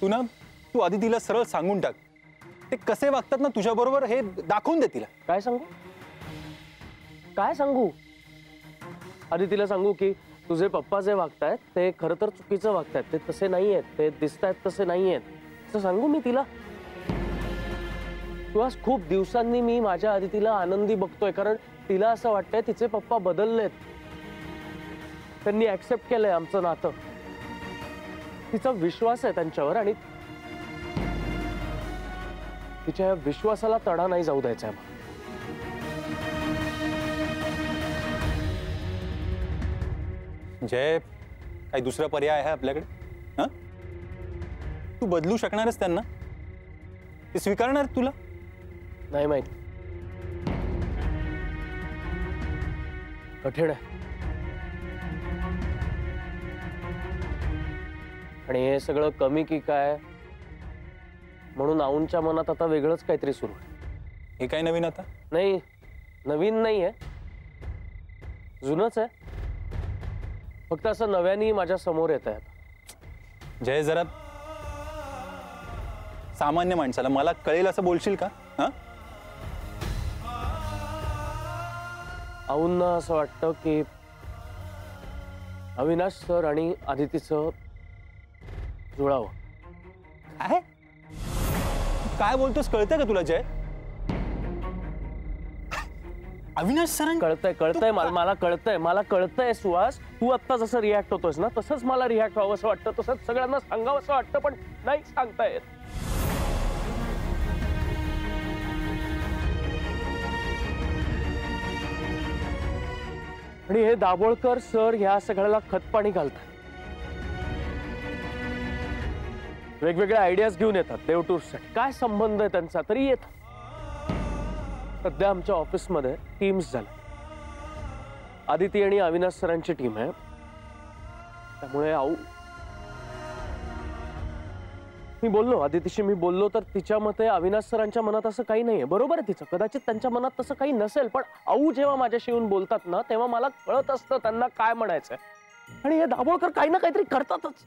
तू आदितीला सरळ सांगून टाक, ते कसे वागतात ना तुझ्या बरोबर हे दाखवून दे तिला. काय सांगू? काय सांगू? आदितीला सांगू की तुझे पप्पा जे वागतायत ते खरं तर चुकीचं वागतायत, ते तसे नाही आहेत, ते दिसतायत तसे नाही आहेत असं सांगू मी तिला? किंवा खूप दिवसांनी मी माझ्या आदितीला आनंदी बघतोय, कारण तिला असं वाटतंय तिचे पप्पा बदललेत, त्यांनी ऍक्सेप्ट केलंय आमचं नातं, तिचा विश्वास आहे त्यांच्यावर आणि तिच्या विश्वासाला तडा नाही जाऊ द्यायचा आहे. जय, काही दुसरा पर्याय आहे आपल्याकडे? हा, तू बदलू शकणारच त्यांना? ते स्वीकारणार तुला? नाही माहित, कठीण आहे. आणि हे सगळं कमी की काय म्हणून आऊंच्या मनात आता वेगळंच काहीतरी सुरू आहे. हे काय नवीन आता? नाही, नवीन नाहीये, जुनच आहे, फक्त असं नव्याने माझ्या समोर येत आहे. जय, जरा सामान्य माणसाला मला कळेल असं बोलशील का? हा, आऊंना असं वाटतं की अविनाश सर आणि आदितीचं जुळावं. काय काय बोलतोस? कळतंय का तुला जय? अविनाश सरांनी कळतंय मला कळतंय सुहास, तू आता जसं रिॲक्ट होतोस ना तसंच मला रिॲक्ट व्हावं असं वाटतं, तसंच सगळ्यांना सांगावं असं वाटतं, पण नाही सांगता येत. आणि हे दाभोळकर सर ह्या सगळ्याला खतपाणी घालतात, वेगवेगळ्या आयडियाज घेऊन येतात देव टूर्ससाठी. काय संबंध आहे त्यांचा तरी येतात. सध्या आमच्या ऑफिसमध्ये टीम्स झाल्या, आदिती आणि अविनाश सरांची टीम आहे, त्यामुळे आदितीशी मी बोललो तर तिच्या मते अविनाश सरांच्या मनात असं काही नाहीये. बरोबर आहे तिचं, कदाचित त्यांच्या मनात तसं काही नसेल, पण आऊ जेव्हा माझ्याशी येऊन बोलतात ना तेव्हा मला कळत असतं त्यांना काय म्हणायचंय. आणि हे दाभोळकर काही ना काहीतरी करतातच.